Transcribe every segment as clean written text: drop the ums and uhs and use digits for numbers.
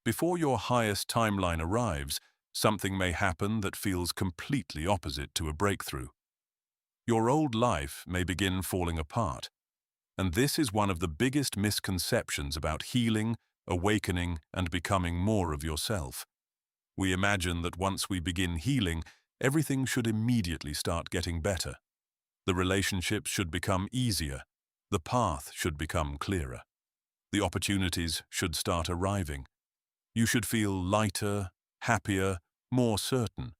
Before your highest timeline arrives, something may happen that feels completely opposite to a breakthrough. Your old life may begin falling apart, and this is one of the biggest misconceptions about healing, awakening, and becoming more of yourself. We imagine that once we begin healing, everything should immediately start getting better. The relationships should become easier. The path should become clearer. The opportunities should start arriving. You should feel lighter, happier, more certain.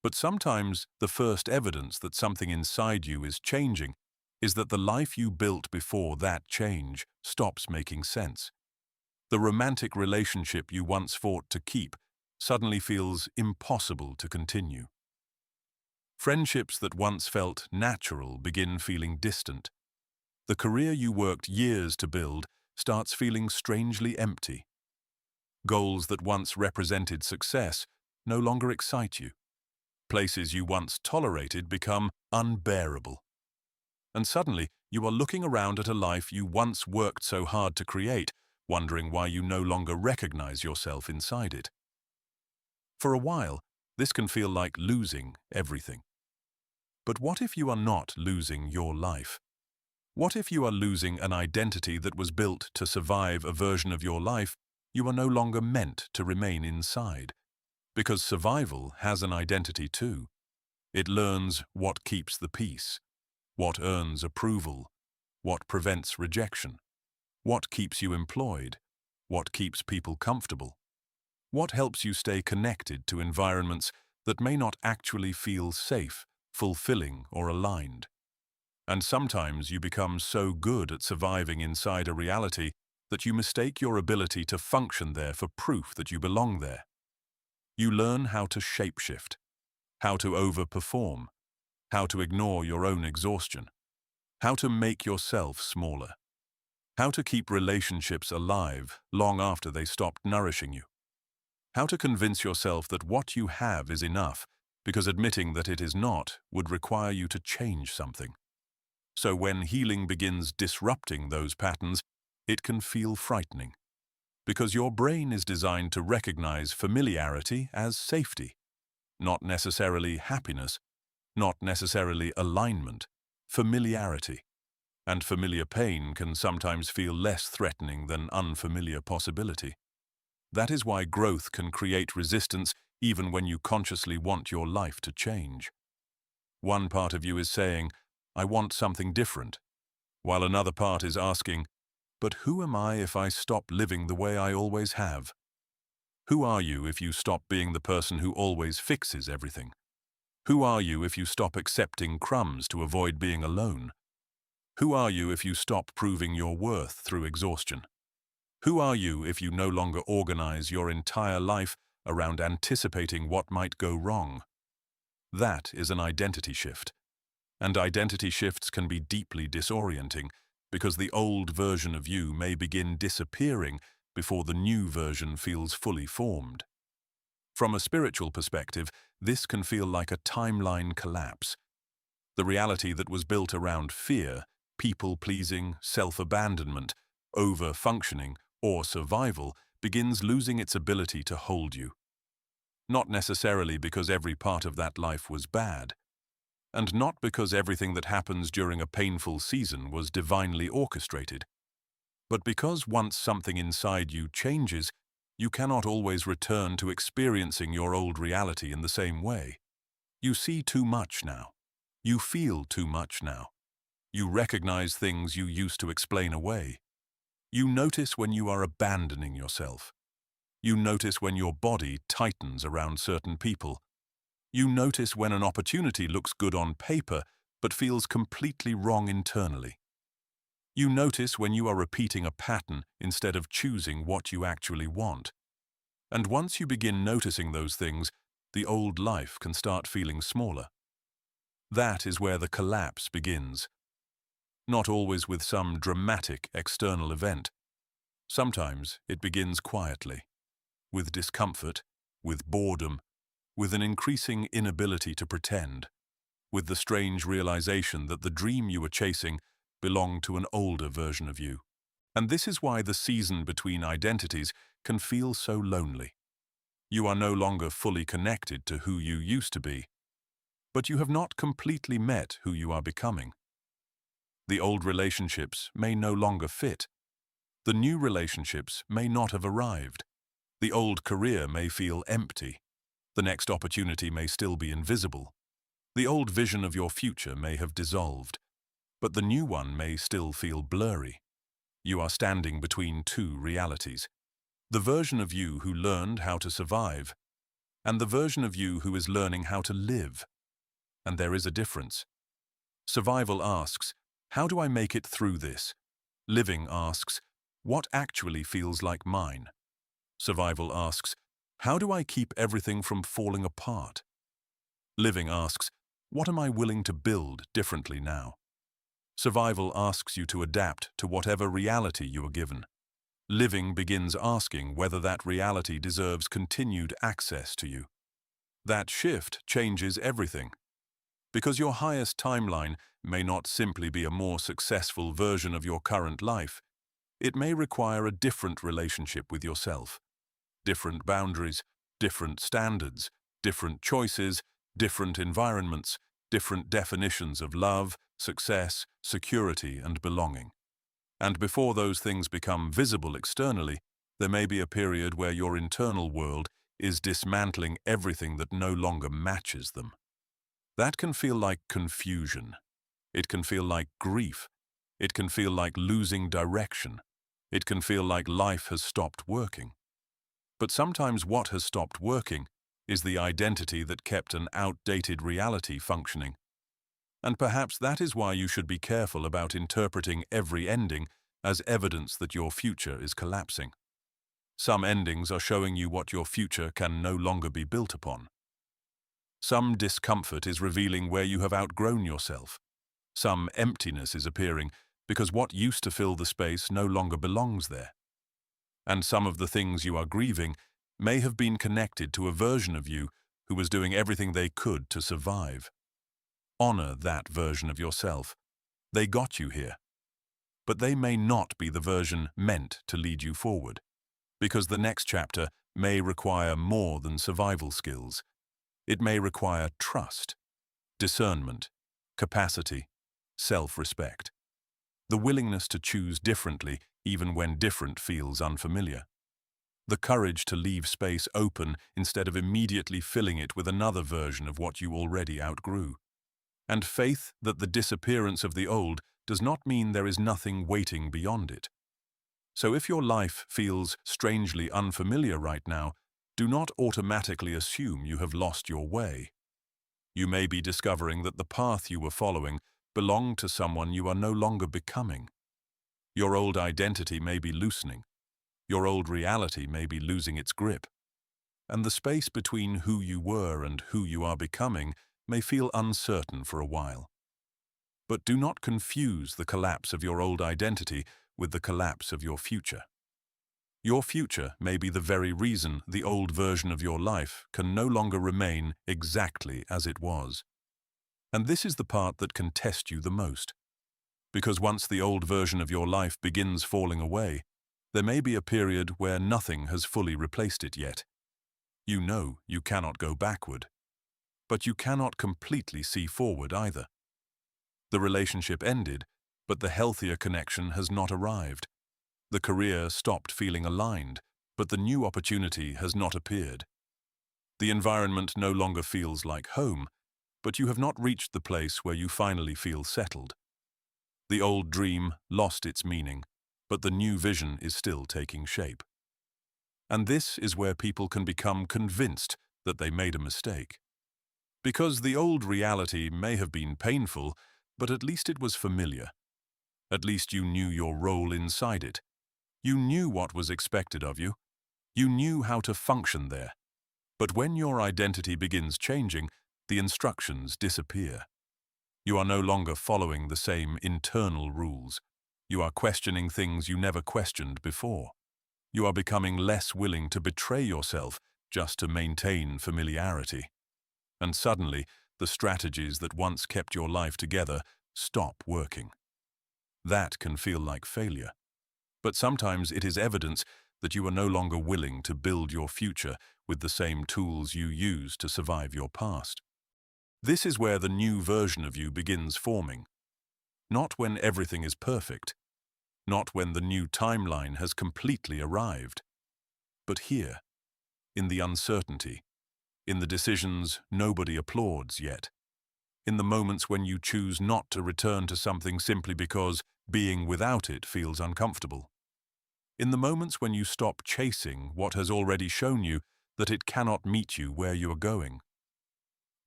But sometimes the first evidence that something inside you is changing is that the life you built before that change stops making sense. The romantic relationship you once fought to keep suddenly feels impossible to continue. Friendships that once felt natural begin feeling distant. The career you worked years to build starts feeling strangely empty. Goals that once represented success no longer excite you. Places you once tolerated become unbearable. And suddenly, you are looking around at a life you once worked so hard to create, wondering why you no longer recognize yourself inside it. For a while, this can feel like losing everything. But what if you are not losing your life? What if you are losing an identity that was built to survive a version of your life you are no longer meant to remain inside? Because survival has an identity too. It learns what keeps the peace, what earns approval, what prevents rejection, what keeps you employed, what keeps people comfortable, what helps you stay connected to environments that may not actually feel safe, fulfilling, or aligned. And sometimes you become so good at surviving inside a reality that you mistake your ability to function there for proof that you belong there. You learn how to shapeshift, how to overperform, how to ignore your own exhaustion, how to make yourself smaller, how to keep relationships alive long after they stopped nourishing you, how to convince yourself that what you have is enough because admitting that it is not would require you to change something. So when healing begins disrupting those patterns, it can feel frightening, because your brain is designed to recognize familiarity as safety, not necessarily happiness, not necessarily alignment, familiarity. And familiar pain can sometimes feel less threatening than unfamiliar possibility. That is why growth can create resistance even when you consciously want your life to change. One part of you is saying, "I want something different," while another part is asking, "But who am I if I stop living the way I always have?" Who are you if you stop being the person who always fixes everything? Who are you if you stop accepting crumbs to avoid being alone? Who are you if you stop proving your worth through exhaustion? Who are you if you no longer organize your entire life around anticipating what might go wrong? That is an identity shift. And identity shifts can be deeply disorienting because the old version of you may begin disappearing before the new version feels fully formed. From a spiritual perspective, this can feel like a timeline collapse. The reality that was built around fear, people-pleasing, self-abandonment, over-functioning, or survival begins losing its ability to hold you. Not necessarily because every part of that life was bad, and not because everything that happens during a painful season was divinely orchestrated, but because once something inside you changes, you cannot always return to experiencing your old reality in the same way. You see too much now. You feel too much now. You recognize things you used to explain away. You notice when you are abandoning yourself. You notice when your body tightens around certain people. You notice when an opportunity looks good on paper but feels completely wrong internally. You notice when you are repeating a pattern instead of choosing what you actually want. And once you begin noticing those things, the old life can start feeling smaller. That is where the collapse begins. Not always with some dramatic external event. Sometimes it begins quietly, with discomfort, with boredom, with an increasing inability to pretend, with the strange realization that the dream you were chasing belonged to an older version of you. And this is why the season between identities can feel so lonely. You are no longer fully connected to who you used to be, but you have not completely met who you are becoming. The old relationships may no longer fit. The new relationships may not have arrived. The old career may feel empty. The next opportunity may still be invisible. The old vision of your future may have dissolved, but the new one may still feel blurry. You are standing between two realities. The version of you who learned how to survive, and the version of you who is learning how to live. And there is a difference. Survival asks, how do I make it through this? Living asks, what actually feels like mine? Survival asks, how do I keep everything from falling apart? Living asks, what am I willing to build differently now? Survival asks you to adapt to whatever reality you are given. Living begins asking whether that reality deserves continued access to you. That shift changes everything. Because your highest timeline may not simply be a more successful version of your current life, it may require a different relationship with yourself. Different boundaries, different standards, different choices, different environments, different definitions of love, success, security, and belonging. And before those things become visible externally, there may be a period where your internal world is dismantling everything that no longer matches them. That can feel like confusion. It can feel like grief. It can feel like losing direction. It can feel like life has stopped working. But sometimes what has stopped working is the identity that kept an outdated reality functioning. And perhaps that is why you should be careful about interpreting every ending as evidence that your future is collapsing. Some endings are showing you what your future can no longer be built upon. Some discomfort is revealing where you have outgrown yourself. Some emptiness is appearing because what used to fill the space no longer belongs there. And some of the things you are grieving may have been connected to a version of you who was doing everything they could to survive. Honor that version of yourself. They got you here. But they may not be the version meant to lead you forward, because the next chapter may require more than survival skills. It may require trust, discernment, capacity, self-respect, the willingness to choose differently even when different feels unfamiliar, the courage to leave space open instead of immediately filling it with another version of what you already outgrew, and faith that the disappearance of the old does not mean there is nothing waiting beyond it. So if your life feels strangely unfamiliar right now, do not automatically assume you have lost your way. You may be discovering that the path you were following belonged to someone you are no longer becoming. Your old identity may be loosening. Your old reality may be losing its grip. And the space between who you were and who you are becoming may feel uncertain for a while. But do not confuse the collapse of your old identity with the collapse of your future. Your future may be the very reason the old version of your life can no longer remain exactly as it was. And this is the part that can test you the most. Because once the old version of your life begins falling away, there may be a period where nothing has fully replaced it yet. You know you cannot go backward, but you cannot completely see forward either. The relationship ended, but the healthier connection has not arrived. The career stopped feeling aligned, but the new opportunity has not appeared. The environment no longer feels like home, but you have not reached the place where you finally feel settled. The old dream lost its meaning, but the new vision is still taking shape. And this is where people can become convinced that they made a mistake. Because the old reality may have been painful, but at least it was familiar. At least you knew your role inside it. You knew what was expected of you. You knew how to function there. But when your identity begins changing, the instructions disappear. You are no longer following the same internal rules. You are questioning things you never questioned before. You are becoming less willing to betray yourself just to maintain familiarity. And suddenly, the strategies that once kept your life together stop working. That can feel like failure. But sometimes it is evidence that you are no longer willing to build your future with the same tools you used to survive your past. This is where the new version of you begins forming. Not when everything is perfect, not when the new timeline has completely arrived, but here, in the uncertainty, in the decisions nobody applauds yet, in the moments when you choose not to return to something simply because being without it feels uncomfortable, in the moments when you stop chasing what has already shown you that it cannot meet you where you are going,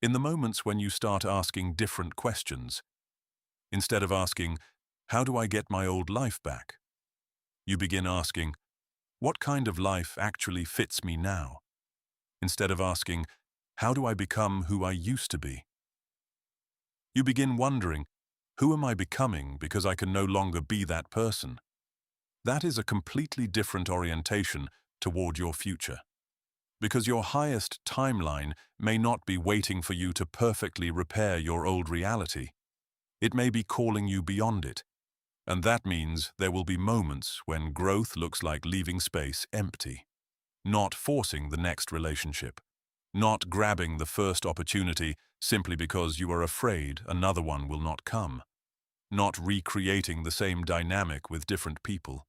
in the moments when you start asking different questions. Instead of asking, "How do I get my old life back?" you begin asking, "What kind of life actually fits me now?" Instead of asking, "How do I become who I used to be?" You begin wondering, "Who am I becoming because I can no longer be that person?" That is a completely different orientation toward your future. Because your highest timeline may not be waiting for you to perfectly repair your old reality. It may be calling you beyond it. And that means there will be moments when growth looks like leaving space empty. Not forcing the next relationship. Not grabbing the first opportunity simply because you are afraid another one will not come. Not recreating the same dynamic with different people.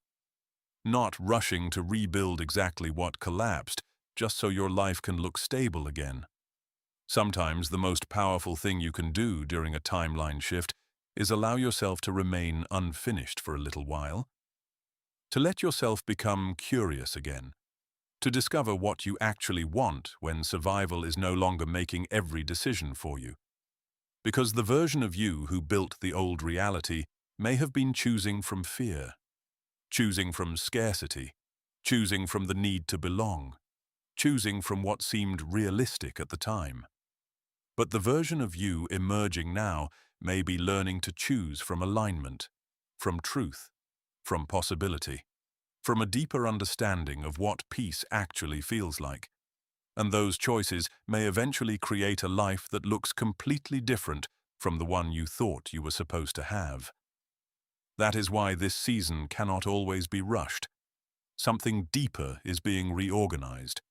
Not rushing to rebuild exactly what collapsed just so your life can look stable again. Sometimes the most powerful thing you can do during a timeline shift is allow yourself to remain unfinished for a little while. To let yourself become curious again. To discover what you actually want when survival is no longer making every decision for you. Because the version of you who built the old reality may have been choosing from fear, choosing from scarcity, choosing from the need to belong, choosing from what seemed realistic at the time. But the version of you emerging now may be learning to choose from alignment, from truth, from possibility, from a deeper understanding of what peace actually feels like. And those choices may eventually create a life that looks completely different from the one you thought you were supposed to have. That is why this season cannot always be rushed. Something deeper is being reorganized.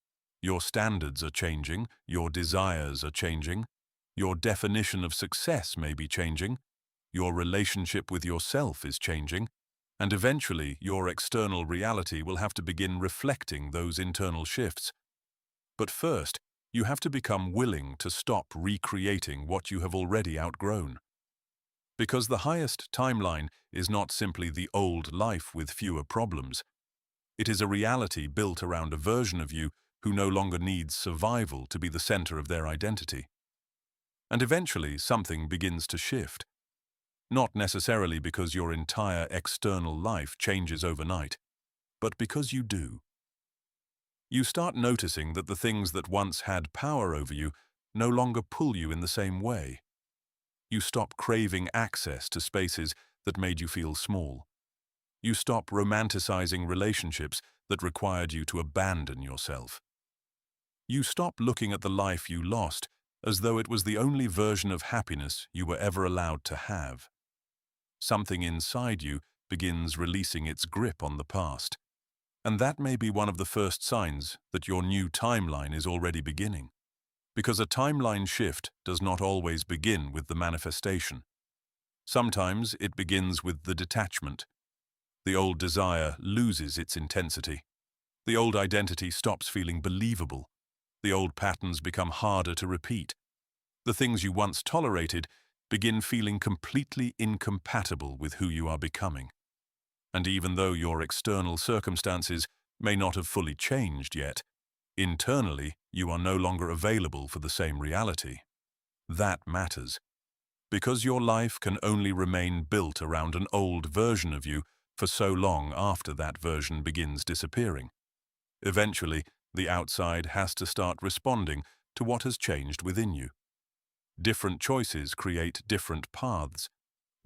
Your standards are changing, your desires are changing, your definition of success may be changing, your relationship with yourself is changing, and eventually your external reality will have to begin reflecting those internal shifts. But first, you have to become willing to stop recreating what you have already outgrown. Because the highest timeline is not simply the old life with fewer problems. It is a reality built around a version of you who no longer needs survival to be the center of their identity. And eventually something begins to shift. Not necessarily because your entire external life changes overnight, but because you do. You start noticing that the things that once had power over you no longer pull you in the same way. You stop craving access to spaces that made you feel small. You stop romanticizing relationships that required you to abandon yourself. You stop looking at the life you lost as though it was the only version of happiness you were ever allowed to have. Something inside you begins releasing its grip on the past. And that may be one of the first signs that your new timeline is already beginning. Because a timeline shift does not always begin with the manifestation. Sometimes it begins with the detachment. The old desire loses its intensity. The old identity stops feeling believable. The old patterns become harder to repeat. The things you once tolerated begin feeling completely incompatible with who you are becoming. And even though your external circumstances may not have fully changed yet, internally you are no longer available for the same reality. That matters. Because your life can only remain built around an old version of you for so long after that version begins disappearing. Eventually, the outside has to start responding to what has changed within you. Different choices create different paths.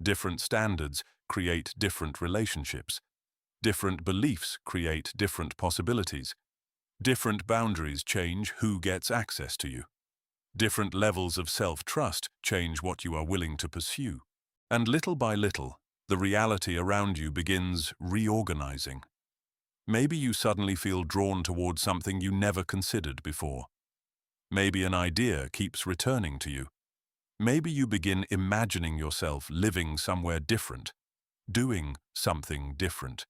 Different standards create different relationships. Different beliefs create different possibilities. Different boundaries change who gets access to you. Different levels of self-trust change what you are willing to pursue. And little by little, the reality around you begins reorganizing. Maybe you suddenly feel drawn towards something you never considered before. Maybe an idea keeps returning to you. Maybe you begin imagining yourself living somewhere different, doing something different,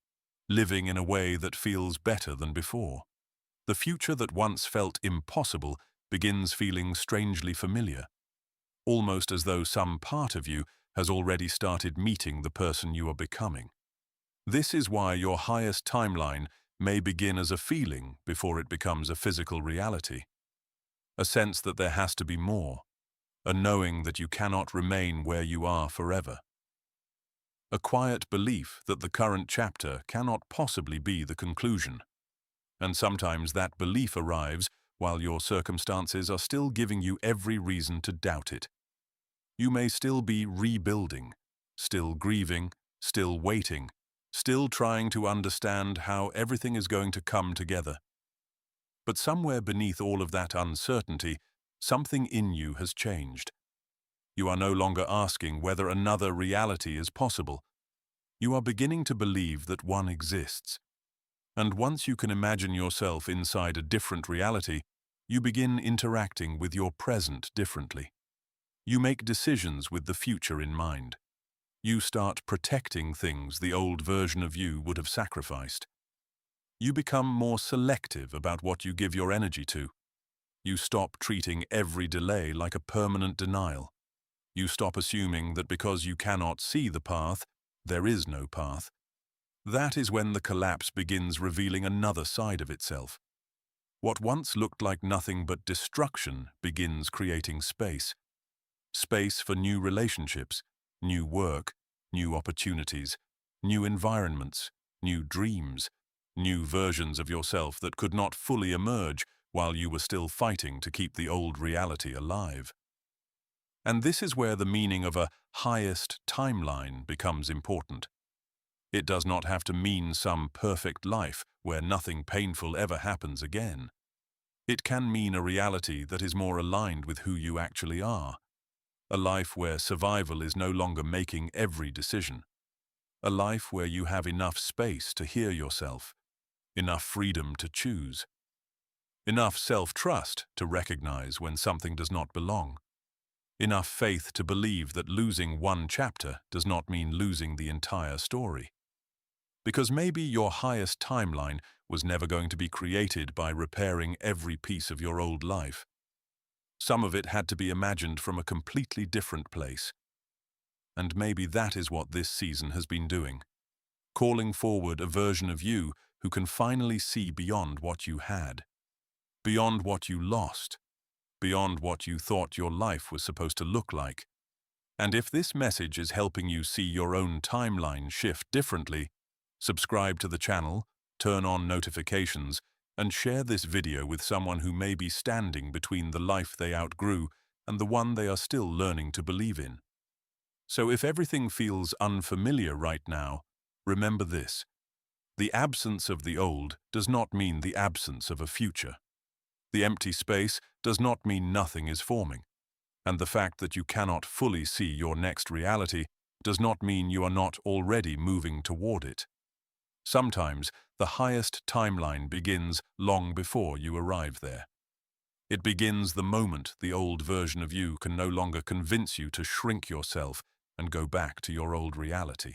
living in a way that feels better than before. The future that once felt impossible begins feeling strangely familiar, almost as though some part of you has already started meeting the person you are becoming. This is why your highest timeline may begin as a feeling before it becomes a physical reality. A sense that there has to be more, a knowing that you cannot remain where you are forever. A quiet belief that the current chapter cannot possibly be the conclusion. And sometimes that belief arrives while your circumstances are still giving you every reason to doubt it. You may still be rebuilding, still grieving, still waiting, still trying to understand how everything is going to come together. But somewhere beneath all of that uncertainty, something in you has changed. You are no longer asking whether another reality is possible. You are beginning to believe that one exists. And once you can imagine yourself inside a different reality, you begin interacting with your present differently. You make decisions with the future in mind. You start protecting things the old version of you would have sacrificed. You become more selective about what you give your energy to. You stop treating every delay like a permanent denial. You stop assuming that because you cannot see the path, there is no path. That is when the collapse begins revealing another side of itself. What once looked like nothing but destruction begins creating space. Space for new relationships, new work, new opportunities, new environments, new dreams, new versions of yourself that could not fully emerge while you were still fighting to keep the old reality alive. And this is where the meaning of a highest timeline becomes important. It does not have to mean some perfect life where nothing painful ever happens again. It can mean a reality that is more aligned with who you actually are. A life where survival is no longer making every decision. A life where you have enough space to hear yourself, enough freedom to choose, enough self-trust to recognize when something does not belong, enough faith to believe that losing one chapter does not mean losing the entire story. Because maybe your highest timeline was never going to be created by repairing every piece of your old life. Some of it had to be imagined from a completely different place. And maybe that is what this season has been doing. Calling forward a version of you who can finally see beyond what you had, beyond what you lost, beyond what you thought your life was supposed to look like. And if this message is helping you see your own timeline shift differently, subscribe to the channel, turn on notifications, and share this video with someone who may be standing between the life they outgrew and the one they are still learning to believe in. So if everything feels unfamiliar right now, remember this. The absence of the old does not mean the absence of a future. The empty space does not mean nothing is forming. And the fact that you cannot fully see your next reality does not mean you are not already moving toward it. Sometimes the highest timeline begins long before you arrive there. It begins the moment the old version of you can no longer convince you to shrink yourself and go back to your old reality.